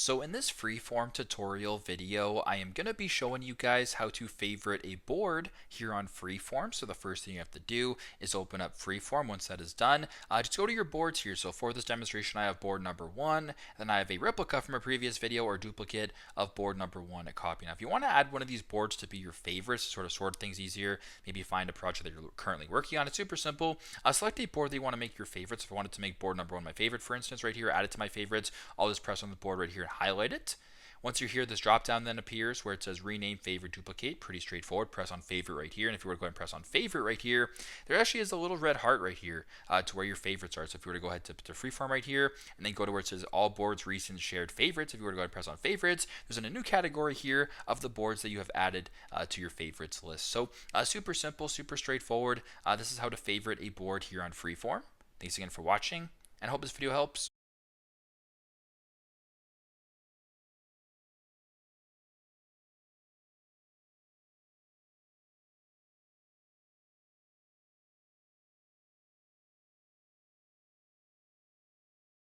So in this freeform tutorial video, I am going to be showing you guys how to favorite a board here on freeform. So the first thing you have to do is open up freeform. Once that is done, just go to your boards here. So for this demonstration, I have board number 1, then I have a replica from a previous video or duplicate of board number 1 a copy. Now if you want to add one of these boards to be your favorites, sort of sort things easier, maybe find a project that you're currently working on, it's super simple. Select a board that you want to make your favorites. If I wanted to make board number 1 my favorite, for instance, right here, add it to my favorites, I'll just press on the board right here and highlight it. Once you're here, this drop down then appears where it says rename favorite duplicate. Pretty straightforward. Press on favorite right here, and if you were to go ahead and press on favorite right here, there actually is a little red heart right here to where your favorites are. So if you were to go ahead to freeform right here and then go to where it says all boards recent shared favorites, if you were to go ahead and press on favorites, there's a new category here of the boards that you have added to your favorites list. So super simple, super straightforward. This is how to favorite a board here on freeform. Thanks again for watching, and I hope this video helps.